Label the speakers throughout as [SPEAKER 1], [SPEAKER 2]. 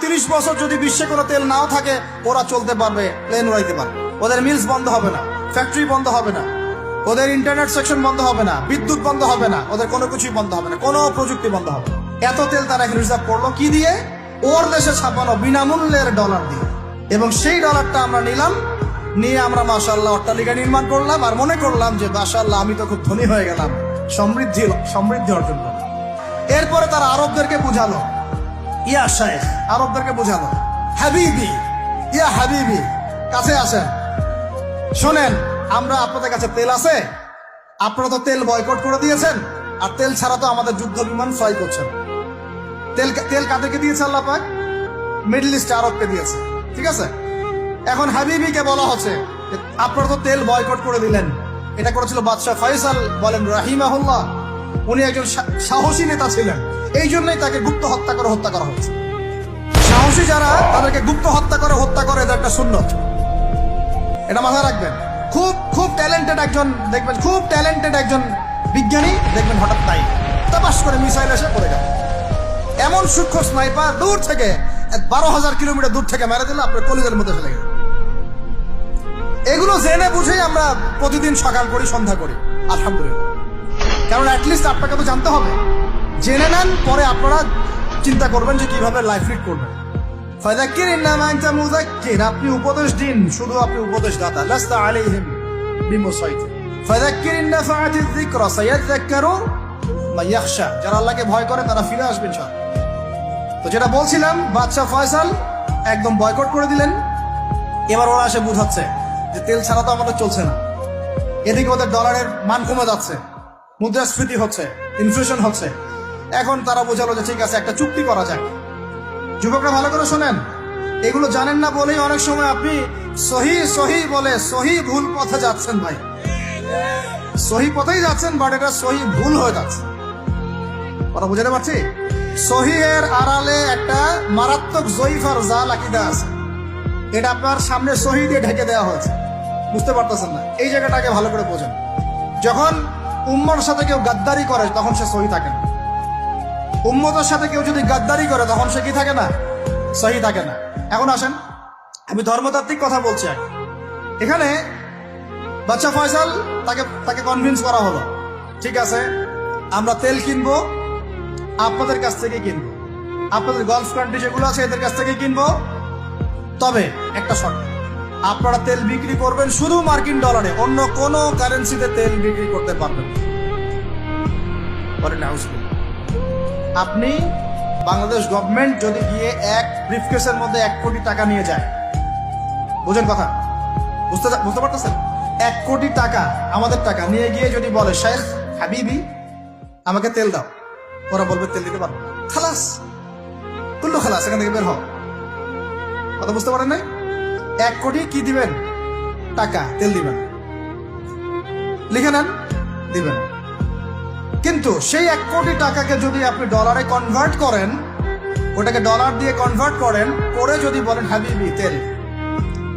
[SPEAKER 1] 30 বছর যদি বিশ্বে কোনো তেল নাও থাকে, ওরা চলতে পারবে, প্লেন উড়াইতে পারবে। ওদের মিলস বন্ধ হবে না, ফ্যাক্টরি বন্ধ হবে না, ওদের ইন্টারনেট সেকশন বন্ধ হবে না, বিদ্যুৎ বন্ধ হবে না, ওদের কোনো কিছুই বন্ধ হবে না, কোনো প্রযুক্তি বন্ধ হবে না। এত তেল তারা রিজার্ভ করলো কি দিয়ে? ওর দেশে ছাপানো বিনামূল্যের ডলার দিয়ে। এবং সেই ডলারটা আমরা নিলাম, নিয়ে আমরা মাশাআল্লাহ অট্টালিকা নির্মাণ করলাম, আর মনে করলাম যে মাশাআল্লাহ আমি তো খুব ধনী হয়ে গেলাম, সমৃদ্ধি অর্জন করলাম। এরপরে তারা আরবদেরকে বুঝালো, ইয়া শাইখ, আরবদেরকে বুঝালো, হাবিবি, ইয়া হাবিবি, কাছে আসেন, শোনেন, আমরা আপনাদের কাছে তেল আছে, আপনারা তো তেল বয়কট করে দিয়েছেন, আর তেল ছাড়া তো আমাদের যুদ্ধ বিমান ফ্লাই করছেন। তেল কাদেরকে দিয়েছে আল্লাহ পাক? মিডল ইস্ট আরবকে দিয়েছে, ঠিক আছে? এখন হাবিবিকে বলা হচ্ছে আপনারা তো তেল বয়কট করে দিলেন। এটা করেছিল বাদশাহ ফয়সাল, বলেন রাহিমাহুল্লাহ। উনি একজন সাহসী নেতা ছিলেন, এই জন্যই তাকে গুপ্ত হত্যা করা হয়েছে। সাহসী যারা, তাদেরকে গুপ্ত হত্যা করে, এটা একটা সুন্নত, এটা মাথায় রাখবেন। খুব ট্যালেন্টেড একজন দেখবেন, খুব ট্যালেন্টেড একজন বিজ্ঞানী দেখবেন, হঠাৎ তাই তাপাস করে মিসাইল এসে পড়ে গেল। এমন সূক্ষ্ম স্নাইপার দূর থেকে 12,000 কিলোমিটার দূর থেকে মেরে দিল, আপনার কলিজের মধ্যে ফেলে গেল। এগুলো জেনে বুঝেই আমরা প্রতিদিন সকাল করি, সন্ধ্যা করি, আলহামদুলিল্লাহ। কারণ অ্যাটলিস্ট আপনাকে তো জানতে হবে, জেনে নেন, পরে আপনারা চিন্তা করবেন যে কিভাবে লাইফ লিড করবেন। ফাযাক্কির ইন্নামা আনতা মুযাক্কির, আপনি উপদেশ দিন, শুধু আপনি উপদেশদাতা, লাস্তা আলাইহিম বিমুসাইতির। ফাযাক্কির ইন নাফাআতিয যিকরা সায়াযাক্কারু মান ইয়াখশা, যারা আল্লাহকে ভয় করে তারা ফিরে আসবেন ইনশাআল্লাহ। তো যেটা বলছিলাম, বাদশাহ ফয়সাল একদম বয়কট করে দিলেন। এবার ওরা এসে বুঝাচ্ছে যে তেল ছাড়া তো আমাদের চলছে না। এদিকে ওদের ডলারের মান কমে যাচ্ছে, মুদ্রাস্ফীতি হচ্ছে, ইনফ্লেশন হচ্ছে। এখন তারা বোঝালো যে ঠিক আছে, একটা চুক্তি করা যায়। যুবকরা ভালো করে শোনেন, এগুলো জানেন না বলেই অনেক সময় আপনি সহি বলে সহি ভুল পথে যাচ্ছেন। ভাই, সহি পথেই যাচ্ছেন, বাট এটা সহি ভুল হয়ে যাচ্ছে। কথা বুঝাতে পারছি? সহিহের আড়ালে একটা মারাত্মক জয়ীফ আর জাল আকীদা আছে, এটা আপনার সামনে সহি দিয়ে ঢেকে দেওয়া হয়েছে, বুঝতে পারতেছেন না। এই জায়গাটাকে ভালো করে বোঝেন। যখন উম্মর সাথে কেউ গাদ্দারি করে, তখন সে সহি থাকে না। উম্মতের সাথে কেউ যদি গাদ্দারি করে, তখন সে কি থাকে না? সহি থাকে না। এখন আসেন, আমি ধর্মতাত্ত্বিক কথা বলছি। এখানে বাদশাহ ফয়সাল তাকে কনভিন্স করা হলো, ঠিক আছে আমরা তেল কিনবো, আপনাদের কাছ থেকে কিনবো, আপনাদের গলফ কান্ট্রি যেগুলো আছে এদের কাছ থেকে কিনবো, তবে একটা শর্ত, আপনারা তেল বিক্রি করবেন শুধু মার্কিন ডলারে, অন্য কোনো কারেন্সিতে তেল বিক্রি করতে পারবেন না। আপনি বাংলাদেশ গভর্নমেন্ট যদি গিয়ে এক ব্রিফকেসের মধ্যে 1 কোটি টাকা নিয়ে যায়, বুঝেন কথা, বুঝতে পারতেছেন? 1 কোটি টাকা আমাদের টাকা নিয়ে গিয়ে যদি বলে শেখ হাবিবি আমাকে তেল দাও, ওরা বলবে তেল দিতে পারবো না, খালাস, কুল্লু খালাস, এখান থেকে বের হও। কথা বুঝতে পারেন নাই? 1 কোটি কি দিবেন? টাকা, তেল দিবেন, লিখে নেন, দিবেন। কিন্তু সেই 1 কোটি টাকাকে যদি আপনি ডলারে কনভার্ট করেন, ওটাকে ডলার দিয়ে কনভার্ট করেন, করে যদি বলেন হাবিবি তেল,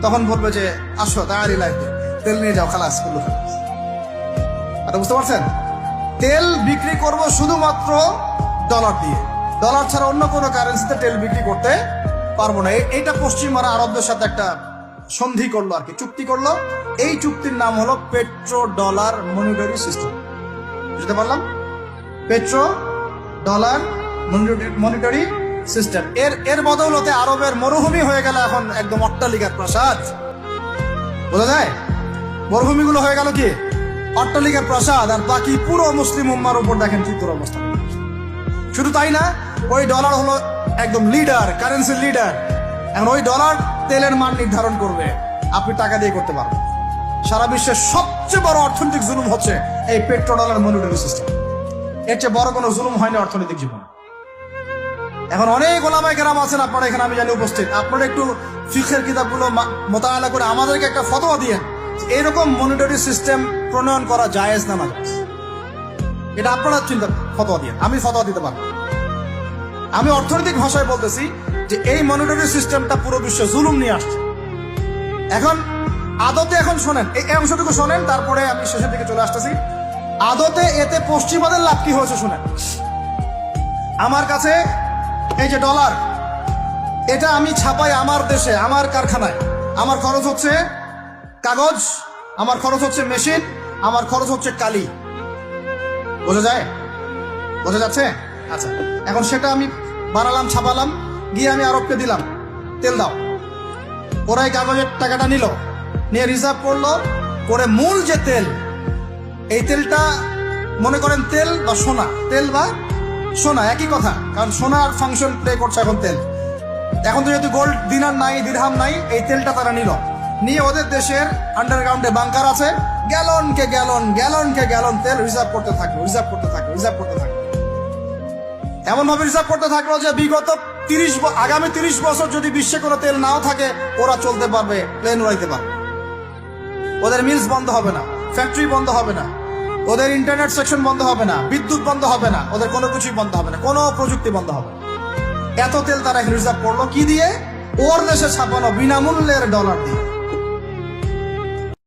[SPEAKER 1] তখন বলবে যে আসো তাড়াতাড়ি লাগবে, তেল নিয়ে যাও, খালাস, কুল্লু খালাস। কথা বুঝতে পারছেন? তেল বিক্রি করব শুধুমাত্র ডলার দিয়ে, ডলার ছাড়া অন্য কোনো কারেন্সিতে তেল বিক্রি করতে পারবো না। এইটা পশ্চিমারা আরবদের সাথে একটা সন্ধি করলো, আর কি চুক্তি করলো। এই চুক্তির নাম হলো পেট্রো ডলার মনিটারি সিস্টেম। বুঝতে পারলাম? Petro dollar monetary system. এর বদৌলতে আরবের মরুভূমি হয়ে গেল এখন একদম অট্টালিকার প্রাসাদ। বোঝা যায়? মরুভূমিগুলো হয়ে গেল কি অট্টালিকার প্রাসাদ, আর বাকি পুরো মুসলিম উম্মার উপর দেখেন কি তোর অবস্থা। শুধু তাই না, ওই ডলার হলো একদম লিডার, কারেন্সির লিডার। এখন ওই ডলার তেলের মান নির্ধারণ করবে, আপনি টাকা দিয়ে করতে পারবেন। সারা বিশ্বের সবচেয়ে বড় অর্থনৈতিক জুলুম হচ্ছে এই পেট্রো ডলার মনিটারি সিস্টেম। এর চেয়ে বড় কোনো জুলুম হয়নি অর্থনৈতিক জীবন। এখন অনেক ওলামায়ে কেরাম আছেন আপনারা এখানে, আমি জানি উপস্থিত, আপনারা একটু ফিকহের কিতাবগুলো মোতালা করে আমাদেরকে একটা ফতোয়া দিয়েন, এরকম মনিটারি সিস্টেম প্রণয়ন করা জায়েজ না নাজায়েজ। এটা আপনারা চিন্তা ফতোয়া দিয়েন, আমি ফতোয়া দিতে পারবো। আমি অর্থনৈতিক ভাষায় বলতেছি যে এই মনিটারি সিস্টেমটা পুরো বিশ্বে জুলুম নিয়ে আসছে। এখন আদতে, এখন শোনেন, এই অংশটুকু শোনেন, তারপরে আমি শেষের দিকে চলে আসতেছি। আদতে এতে পশ্চিমাদের লাভ কি হয়েছে শুনেন। আমার কাছে এই যে ডলার, এটা আমি ছাপাই আমার দেশে, আমার কারখানায়। আমার খরচ হচ্ছে কাগজ, আমার খরচ হচ্ছে মেশিন, আমার খরচ হচ্ছে কালি। বোঝা যায়? বোঝা যাচ্ছে? আচ্ছা, এখন সেটা আমি বানালাম, ছাপালাম, গিয়ে আমি আরবকে দিলাম, তেল দাও। ওরা এই কাগজের টাকাটা নিল, নিয়ে রিজার্ভ করলো, করে মূল যে তেল, এই তেলটা মনে করেন তেল বা সোনা, তেল বা সোনা একই কথা, কারণ সোনার ফাংশন প্লে করছে এখন তেল। এখন তো যেহেতু গোল্ড দিনার নাই, দিরহাম নাই, এই তেলটা তারা নিল, নিয়ে ওদের দেশের আন্ডারগ্রাউন্ডে বাংকার আছে, গ্যালনকে গ্যালন তেল রিজার্ভ করতে থাকলো, রিজার্ভ করতে থাকলো। এমন ভাবে রিজার্ভ করতে থাকলো যে বিগত আগামী 30 বছর যদি বিশ্বে কোনো তেল নাও থাকে, ওরা চলতে পারবে, প্লেন উড়াইতে পারবে। ওদের মিলস বন্ধ হবে না, ফ্যাক্টরি বন্ধ হবে না, ওদের ইন্টারনেট সেকশন বন্ধ হবে না, বিদ্যুৎ বন্ধ হবে না, ওদের কোনো কিছুই বন্ধ হবে না, কোনো প্রযুক্তি বন্ধ হবে না। এত তেল তারা রিজার্ভ করলো কি দিয়ে? ওর দেশে ছাপানো বিনামূল্যের ডলার দিয়ে।